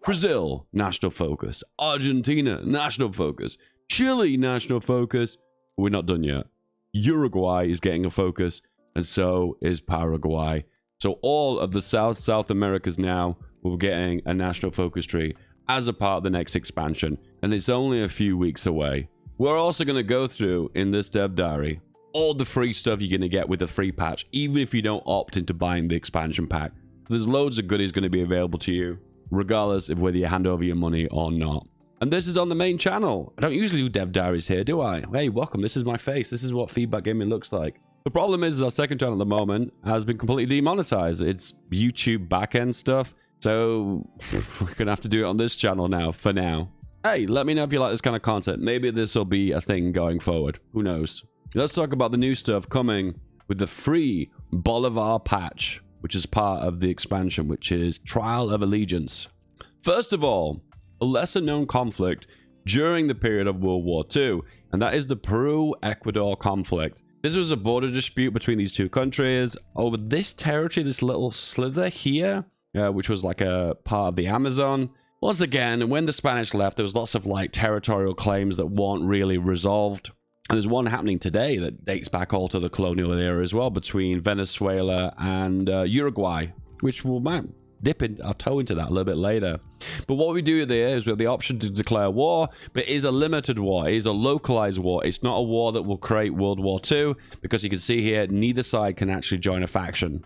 Brazil, national focus. Argentina, national focus. Chile, national focus. We're not done yet. Uruguay is getting a focus, and so is Paraguay. So all of the South Americas now will be getting a national focus tree as a part of the next expansion, and it's only a few weeks away. We're also going to go through, in this dev diary, all the free stuff you're going to get with the free patch, even if you don't opt into buying the expansion pack. So there's loads of goodies going to be available to you, regardless of whether you hand over your money or not. And this is on the main channel. I don't usually do dev diaries here, do I? Hey, welcome. This is my face. This is what FeedBackGaming looks like. The problem is our second channel at the moment has been completely demonetized. It's YouTube backend stuff. So we're going to have to do it on this channel now, for now. Hey, let me know if you like this kind of content. Maybe this will be a thing going forward. Who knows? Let's talk about the new stuff coming with the free Bolivar patch, which is part of the expansion, which is Trial of Allegiance. First of all, a lesser known conflict during the period of World War II, and that is the Peru-Ecuador conflict. This was a border dispute between these two countries over this territory, this little slither here, which was like a part of the Amazon. Once again, when the Spanish left, there was lots of like territorial claims that weren't really resolved. And there's one happening today that dates back all to the colonial era as well, between Venezuela and Uruguay, which will dip our toe into that a little bit later. But what we do there is we have the option to declare war, but it is a limited war. It is a localized war. It's not a war that will create World War II, because you can see here, neither side can actually join a faction.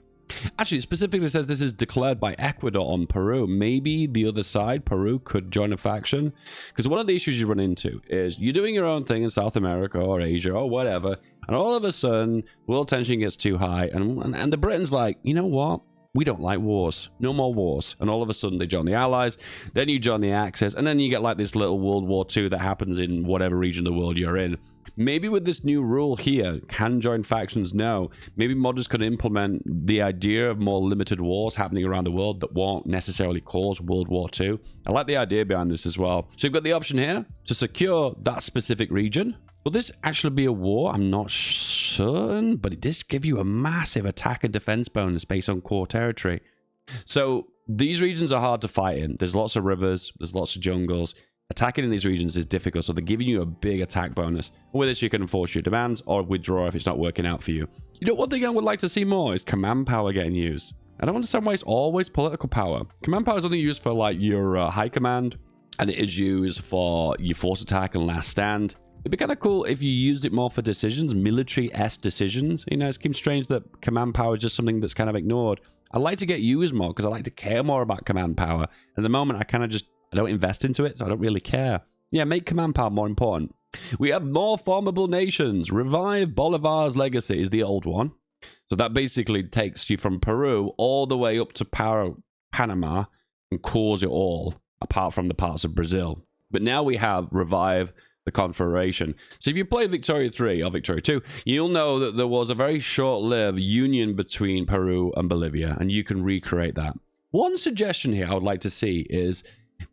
Actually, it specifically says this is declared by Ecuador on Peru. Maybe the other side, Peru, could join a faction. Because one of the issues you run into is you're doing your own thing in South America or Asia or whatever, and all of a sudden, world tension gets too high, and the Britain's like, you know what? We don't like wars. No more wars. And all of a sudden, they join the Allies, then you join the Axis, and then you get like this little World War II that happens in whatever region of the world you're in. Maybe with this new rule here, can join factions? No. Maybe modders could implement the idea of more limited wars happening around the world that won't necessarily cause World War II. I like the idea behind this as well. So you've got the option here to secure that specific region. Will this actually be a war? I'm not certain, but it does give you a massive attack and defense bonus based on core territory. So these regions are hard to fight in. There's lots of rivers, there's lots of jungles. Attacking in these regions is difficult, so they're giving you a big attack bonus. With this, you can enforce your demands or withdraw if it's not working out for you. You know, one thing I would like to see more is command power getting used. I don't understand why it's always political power. Command power is only used for like your high command, and it is used for your force attack and last stand. It'd be kind of cool if you used it more for decisions, military-esque decisions. You know, it seems strange that command power is just something that's kind of ignored. I like to get used more because I like to care more about command power. At the moment, I don't invest into it, so I don't really care. Yeah, make command power more important. We have more formable nations. Revive Bolivar's legacy is the old one. So that basically takes you from Peru all the way up to Panama and cores it all, apart from the parts of Brazil. But now we have Revive the Confederation. So if you play Victoria 3 or Victoria 2, you'll know that there was a very short-lived union between Peru and Bolivia, and you can recreate that. One suggestion here I would like to see is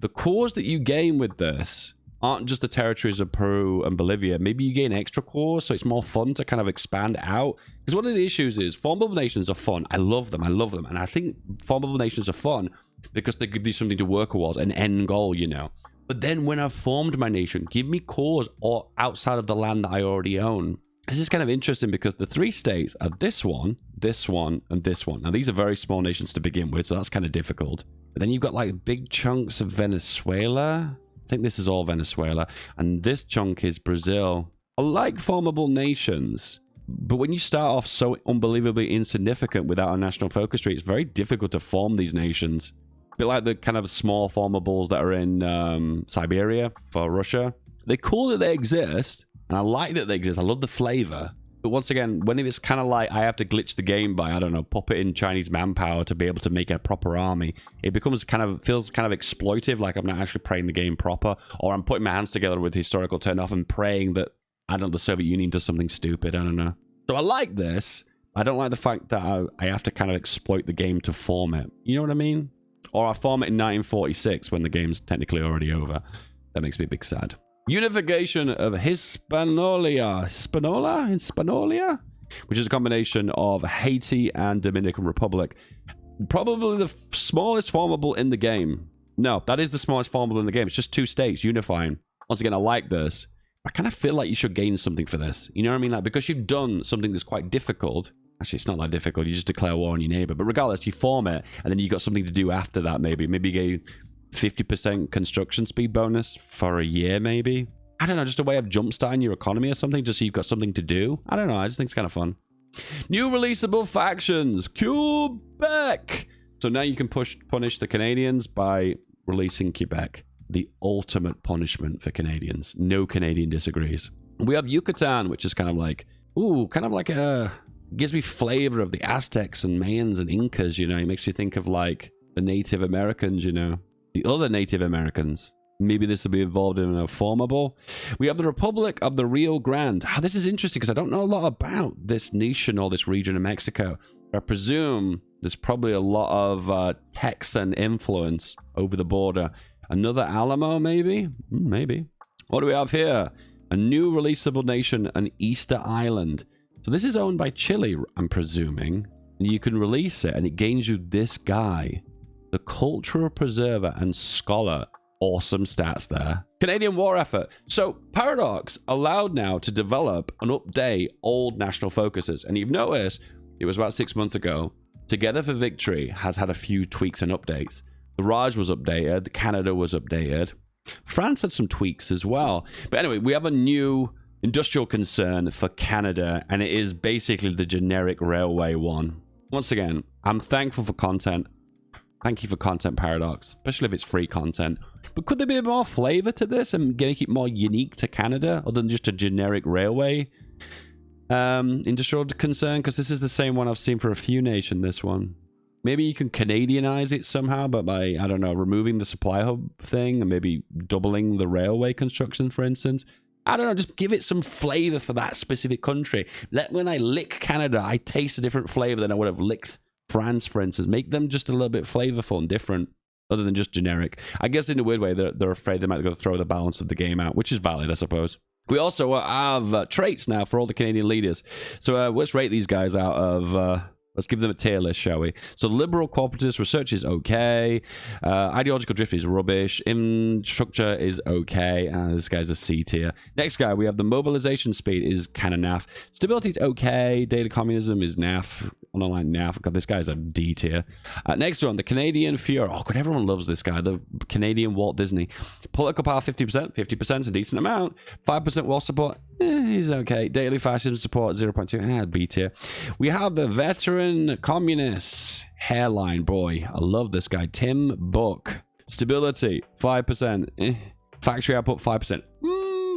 the cores that you gain with this aren't just the territories of Peru and Bolivia. Maybe you gain extra cores, so it's more fun to kind of expand out. Because one of the issues is formable nations are fun. I love them. And I think formable nations are fun because they give you something to work towards, an end goal, you know. But then when I've formed my nation, give me cores or outside of the land that I already own. This is kind of interesting because the three states are this one, and this one. Now, these are very small nations to begin with, so that's kind of difficult. But then you've got like big chunks of Venezuela. I think this is all Venezuela. And this chunk is Brazil. I like formable nations. But when you start off so unbelievably insignificant without a national focus tree, it's very difficult to form these nations. A bit like the kind of small formables that are in Siberia for Russia. They're cool that they exist, and I like that they exist. I love the flavor. But once again, when it's kind of like I have to glitch the game by, I don't know, pop it in Chinese manpower to be able to make a proper army, it becomes feels kind of exploitive, like I'm not actually playing the game proper, or I'm putting my hands together with historical turn-off and praying that, I don't know, the Soviet Union does something stupid. I don't know. So I like this. I don't like the fact that I have to kind of exploit the game to form it. You know what I mean? Or I form it in 1946 when the game's technically already over. That makes me a bit sad. Unification of Hispaniola, which is a combination of Haiti and Dominican Republic. Probably the smallest formable in the game. No, that is the smallest formula in the game. It's just 2 states unifying. Once again, I like this. I kind of feel like you should gain something for this. You know what I mean? Like, because you've done something that's quite difficult. Actually, it's not that difficult. You just declare war on your neighbor. But regardless, you form it, and then you got something to do after that, maybe. Maybe you get 50% construction speed bonus for a year, maybe. I don't know, just a way of jumpstarting your economy or something, just so you've got something to do. I don't know, I just think it's kind of fun. New releasable factions, Québec. So now you can punish the Canadians by releasing Quebec. The ultimate punishment for Canadians. No Canadian disagrees. We have Yucatan, which is kind of like, ooh, kind of like a, gives me flavor of the Aztecs and Mayans and Incas, you know. It makes me think of like the Native Americans, you know. The other Native Americans. Maybe this will be involved in a formable. We have the Republic of the Rio Grande. Oh, this is interesting because I don't know a lot about this nation or this region of Mexico. I presume there's probably a lot of Texan influence over the border. Another Alamo, maybe? Maybe. What do we have here? A new releasable nation, an Easter Island. So this is owned by Chile, I'm presuming. And you can release it, and it gains you this guy. The cultural preserver and scholar. Awesome stats there. Canadian war effort. So Paradox allowed now to develop and update old national focuses. And you've noticed, it was about 6 months ago, Together for Victory has had a few tweaks and updates. The Raj was updated, Canada was updated. France had some tweaks as well. But anyway, we have a new industrial concern for Canada, and it is basically the generic railway one. Once again, I'm thankful for content. Thank you for content, Paradox, especially if it's free content. But could there be more flavor to this and make it more unique to Canada, other than just a generic railway industrial concern? Because this is the same one I've seen for a few nations, this one. Maybe you can Canadianize it somehow, but by, I don't know, removing the supply hub thing and maybe doubling the railway construction, for instance. I don't know, just give it some flavor for that specific country. When I lick Canada, I taste a different flavor than I would have licked France, for instance. Make them just a little bit flavorful and different, other than just generic. I guess in a weird way, they're afraid they might go throw the balance of the game out, which is valid, I suppose. We also have traits now for all the Canadian leaders. So let's rate these guys out of... let's give them a tier list, shall we? So liberal cooperatives research is okay. Ideological drift is rubbish. Infrastructure is okay. This guy's a C tier. Next guy, we have the mobilization speed is kind of naff. Stability is okay. Data communism is naff. Online naff. God, this guy's a D tier. Next one, the Canadian Fuhrer. Oh, God, everyone loves this guy. The Canadian Walt Disney. Political power 50%. 50% is a decent amount. 5% war support. He's okay. Daily fascism support 0.2. B tier. We have the veteran communists. Hairline boy. I love this guy. Tim Buck. Stability 5%. Factory output 5%.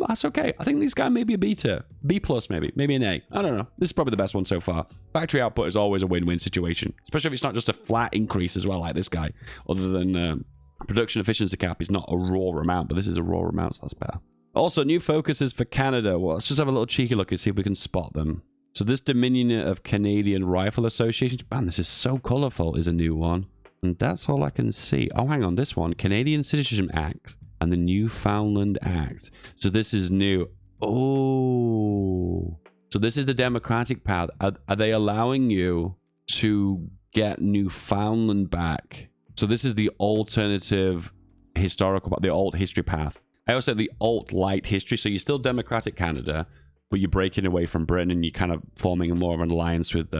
That's okay. I think this guy may be a B tier. B plus maybe. Maybe an A. I don't know. This is probably the best one so far. Factory output is always a win-win situation. Especially if it's not just a flat increase as well, like this guy. Other than production efficiency cap is not a raw amount, but this is a raw amount, so that's better. Also, new focuses for Canada. Well, let's just have a little cheeky look and see if we can spot them. So this Dominion of Canadian Rifle Associations. Man, this is so colorful, is a new one. And that's all I can see. Oh, hang on. This one. Canadian Citizenship Act and the Newfoundland Act. So this is new. Oh. So this is the democratic path. Are they allowing you to get Newfoundland back? So this is the alternative historical, the alt history path. I also have the alt-light history. So you're still democratic Canada, but you're breaking away from Britain and you're kind of forming more of an alliance with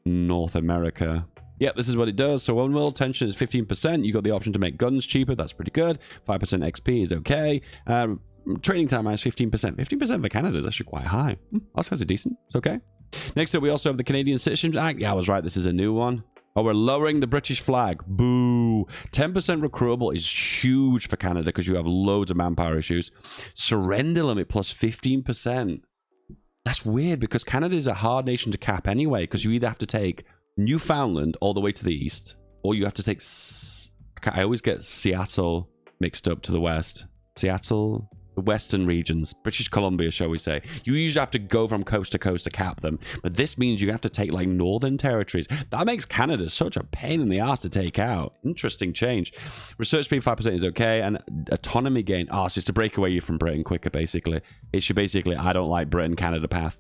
North America. Yep, this is what it does. So when world tension is 15%, you got the option to make guns cheaper. That's pretty good. 5% XP is okay. Training time is 15%. 15% for Canada is actually quite high. That's kind of decent. It's okay. Next up, we also have the Canadian Citizenship Act. Yeah, I was right. This is a new one. Oh, we're lowering the British flag. Boo. 10% recruitable is huge for Canada because you have loads of manpower issues. Surrender limit plus 15%. That's weird because Canada is a hard nation to cap anyway because you either have to take Newfoundland all the way to the east, or you have to take... I always get Seattle mixed up to the west. Seattle... The western regions, British Columbia, shall we say. You usually have to go from coast to coast to cap them, but this means you have to take like northern territories. That makes Canada such a pain in the ass to take out. Interesting change. Research speed 5% is okay, and autonomy gain. Oh, so it's to break away you from Britain quicker, basically. It should basically, I don't like Britain, Canada path.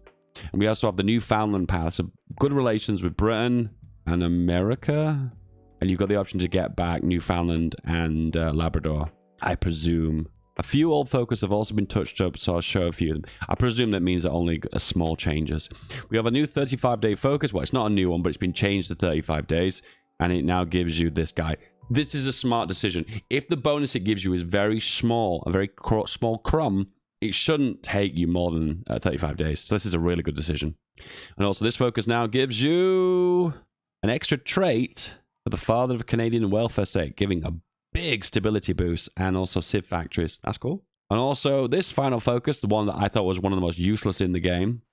And we also have the Newfoundland path, so good relations with Britain and America. and you've got the option to get back Newfoundland and Labrador, I presume. A few old focus have also been touched up, so I'll show a few of them. I presume that means that only small changes. We have a new 35-day focus. Well, it's not a new one, but it's been changed to 35 days, and it now gives you this guy. This is a smart decision. If the bonus it gives you is very small, a very small crumb, it shouldn't take you more than 35 days. So this is a really good decision. And also, this focus now gives you an extra trait for the father of Canadian welfare state, giving a big stability boost, and also Civ factories. That's cool. And also this final focus, the one that I thought was one of the most useless in the game.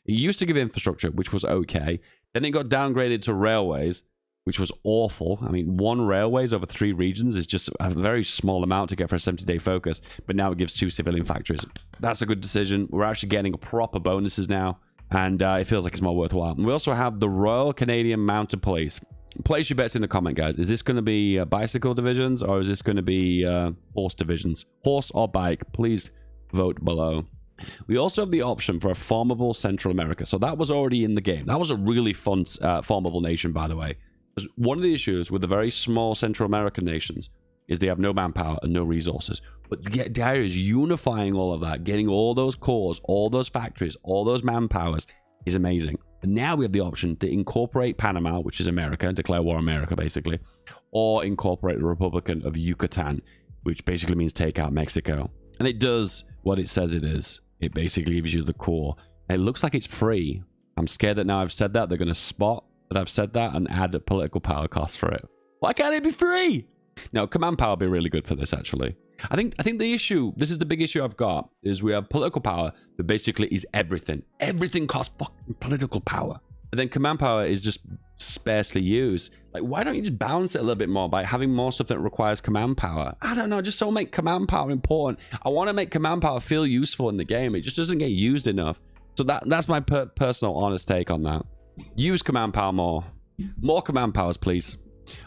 It used to give infrastructure, which was okay. Then it got downgraded to railways, which was awful. I mean, 1 railways over 3 regions is just a very small amount to get for a 70-day focus, but now it gives 2 civilian factories. That's a good decision. We're actually getting proper bonuses now, and it feels like it's more worthwhile. And we also have the Royal Canadian Mounted Police. Place your bets in the comment, guys. Is this going to be bicycle divisions, or is this going to be horse divisions? Horse or bike? Please vote below. We also have the option for a formable Central America. So that was already in the game. That was a really fun formable nation, by the way. One of the issues with the very small Central American nations is they have no manpower and no resources. But the idea is unifying all of that, getting all those cores, all those factories, all those manpowers is amazing. And now we have the option to incorporate Panama, which is America, and declare war on America, basically, or incorporate the Republican of Yucatan, which basically means take out Mexico. And it does what it says it is. It basically gives you the core. And it looks like it's free. I'm scared that now I've said that, they're going to spot that I've said that and add a political power cost for it. Why can't it be free? No, command power would be really good for this, actually. I think the issue, this is the big issue I've got, is we have political power that basically is everything. Everything costs fucking political power. And then command power is just sparsely used. Like, why don't you just balance it a little bit more by having more stuff that requires command power? I don't know, just so make command power important. I want to make command power feel useful in the game. It just doesn't get used enough. So that's my personal honest take on that. Use command power more. More command powers, please.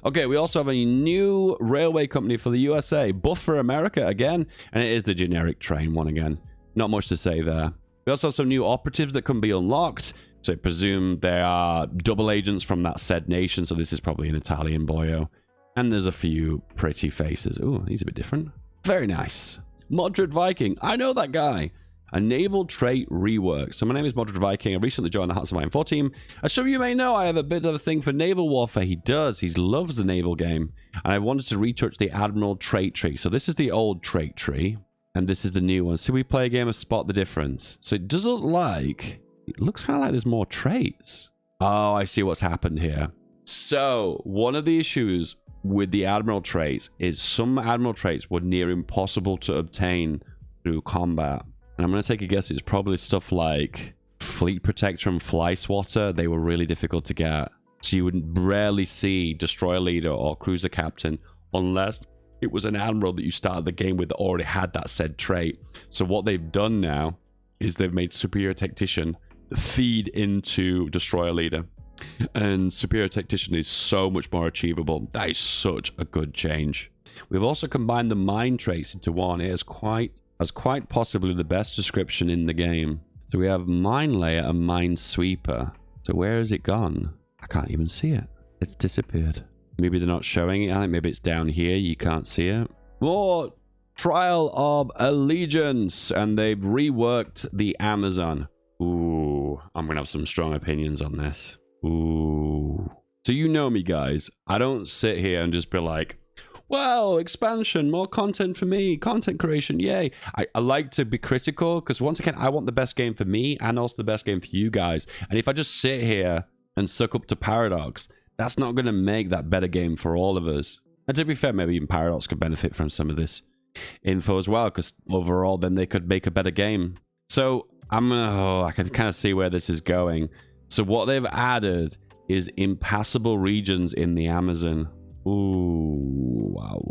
Okay, we also have a new railway company for the USA. Buff for America again. And it is the generic train one again. Not much to say there. We also have some new operatives that can be unlocked. So I presume they are double agents from that said nation. So this is probably an Italian boyo. And there's a few pretty faces. Ooh, he's a bit different. Very nice. Moderate Viking. I know that guy. A naval trait rework. So my name is Moderate Viking. I recently joined the Hearts of Iron 4 team. As some of you may know, I have a bit of a thing for naval warfare. He does. He loves the naval game. And I wanted to retouch the Admiral trait tree. So this is the old trait tree. And this is the new one. So we play a game of Spot the Difference. So it does look like... It looks kind of like there's more traits. Oh, I see what's happened here. So one of the issues with the Admiral traits is some Admiral traits were near impossible to obtain through combat. And I'm going to take a guess it's probably stuff like Fleet Protector and Fly Swatter. They were really difficult to get. So you would rarely see Destroyer Leader or Cruiser Captain unless it was an Admiral that you started the game with that already had that said trait. So what they've done now is they've made Superior Tactician feed into Destroyer Leader. And Superior Tactician is so much more achievable. That is such a good change. We've also combined the Mine traits into one. It is quite possibly the best description in the game. So we have Mine Layer and Mine Sweeper. So where has it gone? I can't even see it. It's disappeared. Maybe they're not showing it. I think maybe it's down here. You can't see it. More Trial of Allegiance. And they've reworked the Amazon. Ooh, I'm going to have some strong opinions on this. Ooh. So you know me, guys. I don't sit here and just be like, well, expansion, more content for me, content creation, yay. I like to be critical because once again, I want the best game for me and also the best game for you guys. And if I just sit here and suck up to Paradox, that's not going to make that better game for all of us. And to be fair, maybe even Paradox could benefit from some of this info as well, because overall then they could make a better game. So I can kind of see where this is going. So what they've added is impassable regions in the Amazon. Ooh, wow.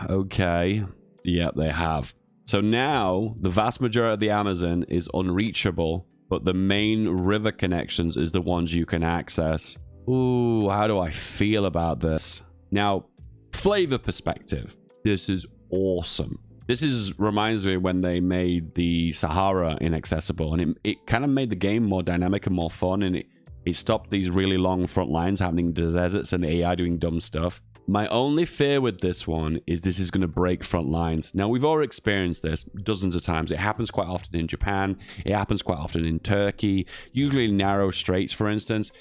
Okay. Yep, they have. So now the vast majority of the Amazon is unreachable, but the main river connections is the ones you can access. Ooh, how do I feel about this? Now, flavor perspective. This is awesome. This reminds me when they made the Sahara inaccessible, and it kind of made the game more dynamic and more fun, and It stopped these really long front lines happening in the deserts and the AI doing dumb stuff. My only fear with this one is this is going to break front lines. Now, we've already experienced this dozens of times. It happens quite often in Japan. It happens quite often in Turkey. Usually in narrow straits, for instance.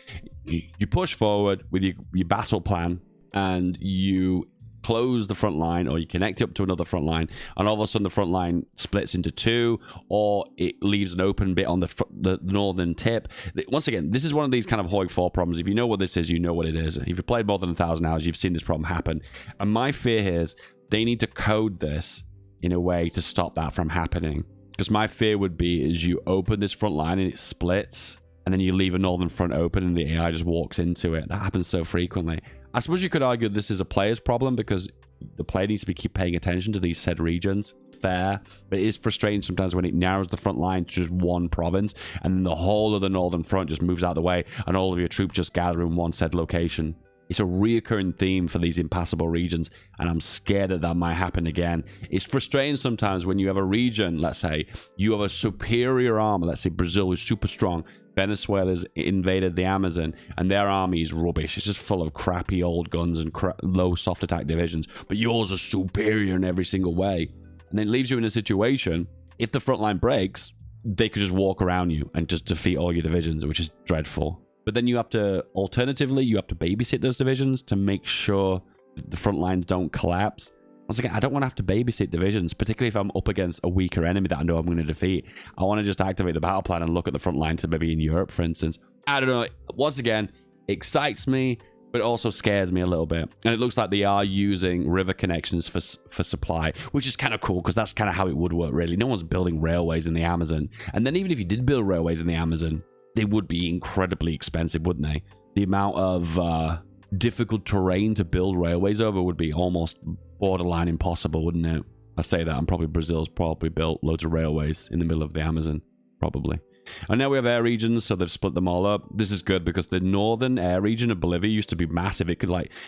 You push forward with your battle plan and you close the front line, or you connect it up to another front line, and all of a sudden the front line splits into two, or it leaves an open bit on the northern tip. Once again, this is one of these kind of Hoi 4 problems. If you know what this is, you know what it is. If you've played more than 1,000 hours, you've seen this problem happen. And my fear here is they need to code this in a way to stop that from happening. Because my fear would be is you open this front line and it splits, and then you leave a northern front open and the AI just walks into it. That happens so frequently. I suppose you could argue this is a player's problem because the player needs to keep paying attention to these said regions. Fair. But it is frustrating sometimes when it narrows the front line to just one province and then the whole of the northern front just moves out of the way and all of your troops just gather in one said location. It's a reoccurring theme for these impassable regions, and I'm scared that might happen again. It's frustrating sometimes when you have a region, let's say, you have a superior army. Let's say Brazil is super strong. Venezuela's invaded the Amazon, and their army is rubbish. It's just full of crappy old guns and low soft attack divisions. But yours are superior in every single way. And then it leaves you in a situation, if the front line breaks, they could just walk around you and just defeat all your divisions, which is dreadful. But then you have to, alternatively, you have to babysit those divisions to make sure the front lines don't collapse. Once again, I don't want to have to babysit divisions, particularly if I'm up against a weaker enemy that I know I'm going to defeat. I want to just activate the battle plan and look at the front line to maybe in Europe, for instance. I don't know. Once again, excites me, but it also scares me a little bit. And it looks like they are using river connections for supply, which is kind of cool because that's kind of how it would work, really. No one's building railways in the Amazon. And then even if you did build railways in the Amazon, they would be incredibly expensive, wouldn't they? The amount of difficult terrain to build railways over would be almost borderline impossible, wouldn't it? I say that, and probably Brazil's probably built loads of railways in the middle of the Amazon, probably. And now we have air regions, so they've split them all up. This is good because the northern air region of Bolivia used to be massive. It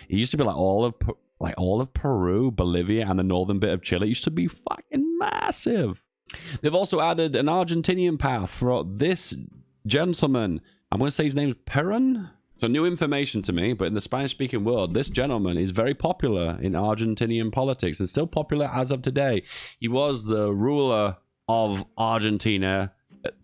used to be like all of Peru, Bolivia, and the northern bit of Chile. It used to be fucking massive. They've also added an Argentinian path for this gentleman. I'm going to say his name is Perón. So new information to me, but in the Spanish-speaking world, this gentleman is very popular in Argentinian politics and still popular as of today. He was the ruler of Argentina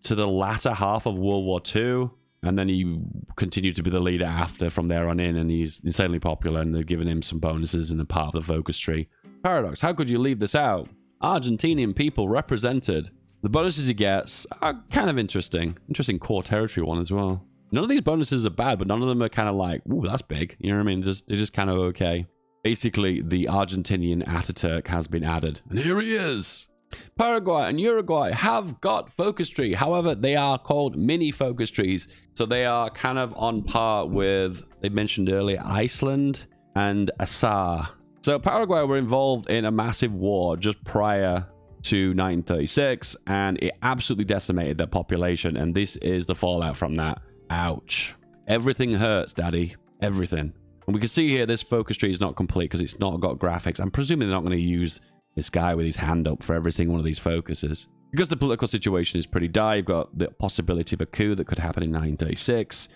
to the latter half of World War II, and then he continued to be the leader after from there on in, and he's insanely popular, and they've given him some bonuses in a part of the focus tree. Paradox, how could you leave this out? Argentinian people represented. The bonuses he gets are kind of interesting. Interesting core territory one as well. None of these bonuses are bad, but none of them are kind of like, ooh, that's big. You know what I mean? They're just kind of okay. Basically, the Argentinian Ataturk has been added. And here he is. Paraguay and Uruguay have got focus tree. However, they are called mini focus trees. So they are kind of on par with, they mentioned earlier, Iceland and Assar. So Paraguay were involved in a massive war just prior to 1936, and it absolutely decimated their population. And this is the fallout from that. Ouch. Everything hurts, daddy. Everything. And we can see here this focus tree is not complete because it's not got graphics. I'm presuming they're not going to use this guy with his hand up for every single one of these focuses. Because the political situation is pretty dire, you've got the possibility of a coup that could happen in 1936.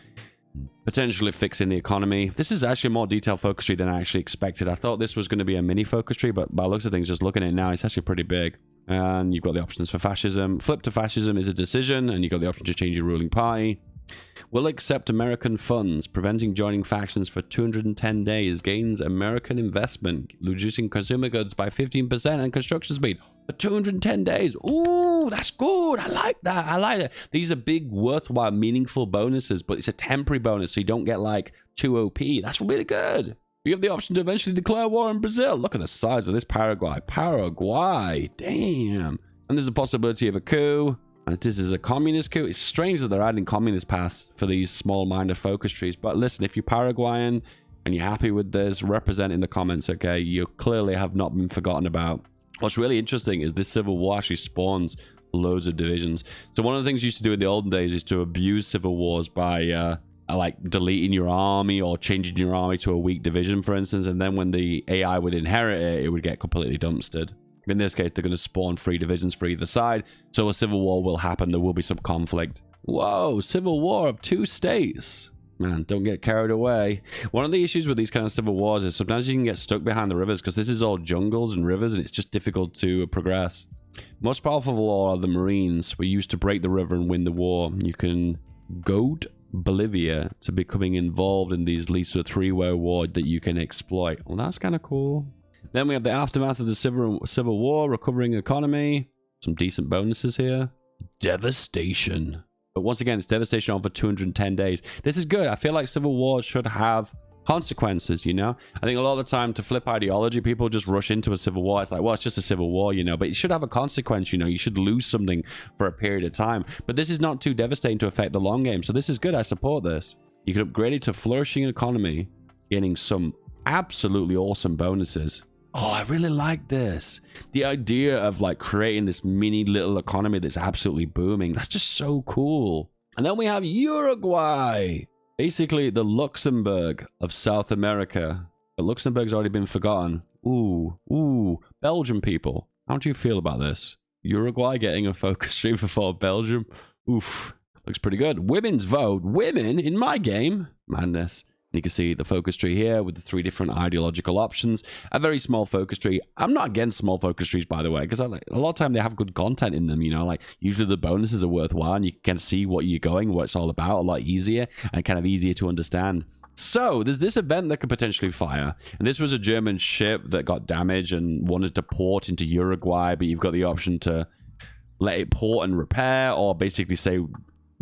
Potentially fixing the economy. This is actually a more detailed focus tree than I actually expected. I thought this was going to be a mini focus tree, but by the looks of things, just looking at it now, it's actually pretty big. And you've got the options for fascism. Flip to fascism is a decision, and you've got the option to change your ruling party. Will accept American funds, preventing joining factions for 210 days, gains American investment, reducing consumer goods by 15% and construction speed for 210 days. Ooh, that's good. I like that. I like that. These are big, worthwhile, meaningful bonuses, but it's a temporary bonus, so you don't get like 2 OP. That's really good. You have the option to eventually declare war in Brazil. Look at the size of this Paraguay. Paraguay. Damn. And there's a possibility of a coup. And this is a communist coup. It's strange that they're adding communist paths for these small minor focus trees. But listen, if you're Paraguayan and you're happy with this, represent in the comments, okay? You clearly have not been forgotten about. What's really interesting is this civil war actually spawns loads of divisions. So one of the things you used to do in the olden days is to abuse civil wars by like deleting your army or changing your army to a weak division, for instance. And then when the AI would inherit it, it would get completely dumpstered. In this case, they're going to spawn 3 divisions for either side. So a civil war will happen. There will be some conflict. Whoa, civil war of 2 states. Man, don't get carried away. One of the issues with these kind of civil wars is sometimes you can get stuck behind the rivers because this is all jungles and rivers and it's just difficult to progress. Most powerful war are the Marines. Were used to break the river and win the war. You can goad Bolivia to becoming involved in these leads to a three-way war that you can exploit. Well, that's kind of cool. Then we have the aftermath of the Civil War, recovering economy. Some decent bonuses here. Devastation. But once again, it's devastation on for 210 days. This is good. I feel like civil wars should have consequences, you know? I think a lot of the time to flip ideology, people just rush into a civil war. It's like, well, it's just a civil war, you know? But it should have a consequence, you know? You should lose something for a period of time. But this is not too devastating to affect the long game. So this is good. I support this. You can upgrade it to flourishing economy, gaining some absolutely awesome bonuses. Oh, I really like this. The idea of like creating this mini little economy that's absolutely booming. That's just so cool. And then we have Uruguay. Basically the Luxembourg of South America. But Luxembourg's already been forgotten. Ooh. Belgium people. How do you feel about this? Uruguay getting a focus tree before Belgium? Oof. Looks pretty good. Women's vote. Women in my game? Madness. You can see the focus tree here with the 3 different ideological options. A very small focus tree. I'm not against small focus trees, by the way, because a lot of time they have good content in them, you know, like usually the bonuses are worthwhile and you can see what you're going, what it's all about, a lot easier and kind of easier to understand. So there's this event that could potentially fire. And this was a German ship that got damaged and wanted to port into Uruguay, but you've got the option to let it port and repair, or basically say,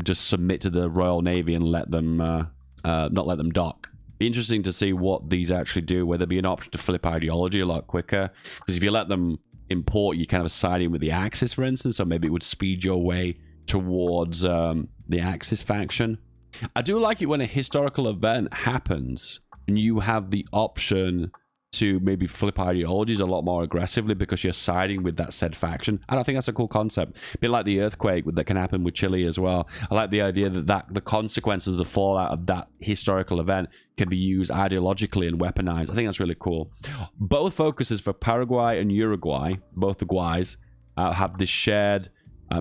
just submit to the Royal Navy and let them... not let them dock. Be interesting to see what these actually do, whether there be an option to flip ideology a lot quicker, because if you let them import, you kind of siding with the Axis, for instance, so maybe it would speed your way towards the Axis faction. I do like it when a historical event happens and you have the option to maybe flip ideologies a lot more aggressively because you're siding with that said faction. And I think that's a cool concept. A bit like the earthquake that can happen with Chile as well. I like the idea that the consequences, the fallout of that historical event can be used ideologically and weaponized. I think that's really cool. Both focuses for Paraguay and Uruguay, both the Guays, have this shared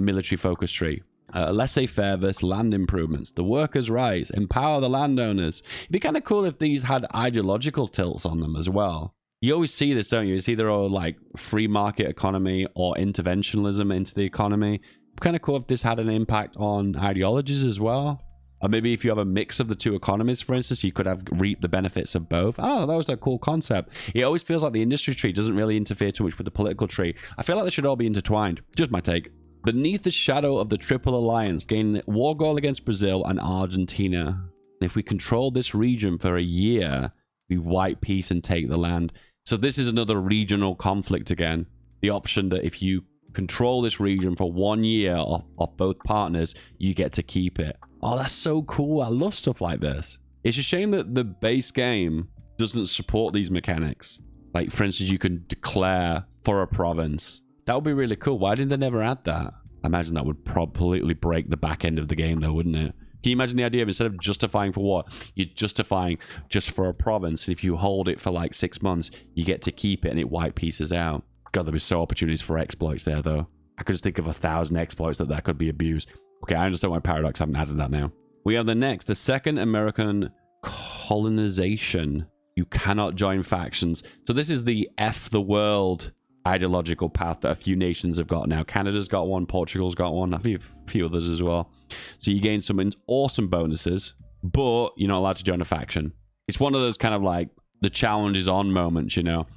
military focus tree. Laissez-faire versus land improvements. The workers' rights. Empower the landowners. It'd be kind of cool if these had ideological tilts on them as well. You always see this, don't you? It's either all like free market economy or interventionism into the economy. It'd be kind of cool if this had an impact on ideologies as well. Or maybe if you have a mix of the 2 economies, for instance, you could have reap the benefits of both. Oh, that was a cool concept. It always feels like the industry tree doesn't really interfere too much with the political tree. I feel like they should all be intertwined. Just my take. Beneath the shadow of the Triple Alliance, gain war goal against Brazil and Argentina. If we control this region for a year, we wipe peace and take the land. So this is another regional conflict again. The option that if you control this region for 1 year off both partners, you get to keep it. Oh, that's so cool. I love stuff like this. It's a shame that the base game doesn't support these mechanics. Like, for instance, you can declare for a province. That would be really cool. Why did they never add that? I imagine that would completely break the back end of the game though, wouldn't it? Can you imagine the idea of instead of justifying for war, you're justifying just for a province. If you hold it for like 6 months, you get to keep it and it white pieces out. God, there'd be so opportunities for exploits there though. I could just think of 1,000 exploits that could be abused. Okay, I understand why Paradox haven't added that now. We have the second American colonization. You cannot join factions. So this is the F the world ideological path that a few nations have got now. Canada's got one, Portugal's got one, a few others as well. So you gain some awesome bonuses, but you're not allowed to join a faction. It's one of those kind of like the challenge is on moments, you know.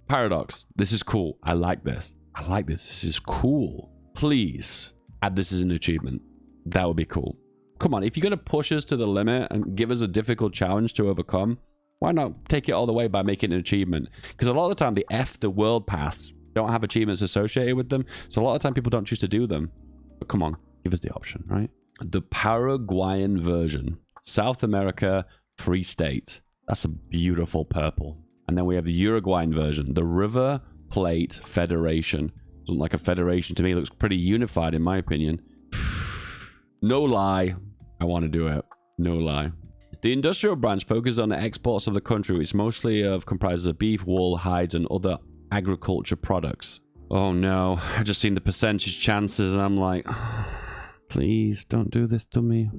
Paradox, this is cool. I like this. I like this. This is cool. Please add this as an achievement. That would be cool. Come on, if you're going to push us to the limit and give us a difficult challenge to overcome, why not take it all the way by making an achievement? Because a lot of the time, the F the world paths don't have achievements associated with them. So a lot of the time, people don't choose to do them. But come on, give us the option, right? The Paraguayan version. South America, Free State. That's a beautiful purple. And then we have the Uruguayan version. The River Plate Federation. Doesn't like a federation to me. It looks pretty unified in my opinion. No lie. I want to do it. No lie. The industrial branch focuses on the exports of the country, which mostly comprises of beef, wool, hides, and other agriculture products. Oh no, I've just seen the percentage chances and I'm like, please don't do this to me.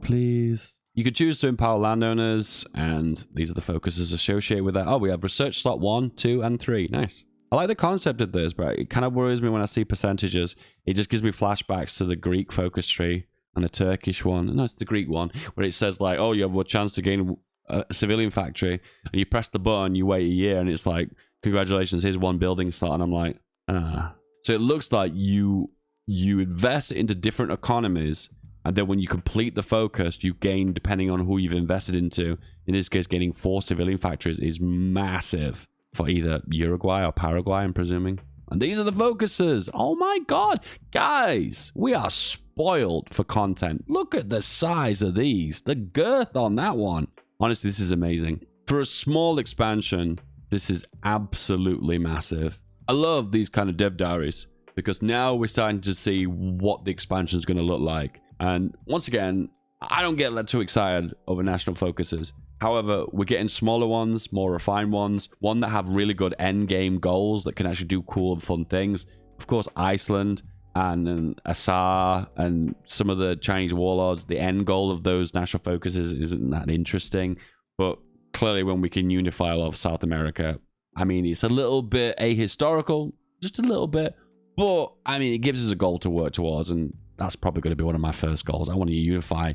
Please. You could choose to empower landowners, and these are the focuses associated with that. Oh, we have research slot 1, 2, and 3. Nice. I like the concept of this, but it kind of worries me when I see percentages. It just gives me flashbacks to the Greek focus tree and the Turkish one. No, it's the Greek one, where it says like, oh, you have a chance to gain a civilian factory, and you press the button, you wait a year, and it's like, congratulations, here's 1 building slot, and I'm like, ah. So it looks like you invest into different economies, and then when you complete the focus, you gain, depending on who you've invested into. In this case, getting 4 civilian factories is massive for either Uruguay or Paraguay, I'm presuming. And these are the focuses. Oh my god. Guys, we are spoiled for content. Look at the size of these. The girth on that one. Honestly, this is amazing. For a small expansion, this is absolutely massive. I love these kind of dev diaries, because now we're starting to see what the expansion is going to look like. And once again, I don't get too excited over national focuses. However, we're getting smaller ones, more refined ones, one that have really good end game goals that can actually do cool and fun things. Of course, Iceland and Assar and some of the Chinese warlords, the end goal of those national focuses isn't that interesting. But clearly, when we can unify a lot of South America, I mean, it's a little bit ahistorical, just a little bit. But, I mean, it gives us a goal to work towards, and that's probably going to be one of my first goals. I want to unify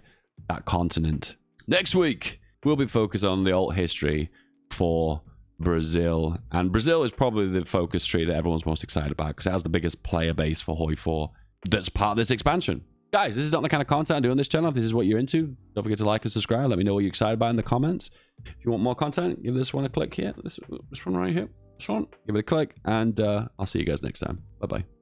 that continent. Next week, we'll be focused on the alt history for Brazil. And Brazil is probably the focus tree that everyone's most excited about, because it has the biggest player base for Hoi 4 that's part of this expansion. Guys, this is not the kind of content I do on this channel. If this is what you're into, don't forget to like and subscribe. Let me know what you're excited about in the comments. If you want more content, give this one a click here. This one right here. This one. Give it a click. And I'll see you guys next time. Bye-bye.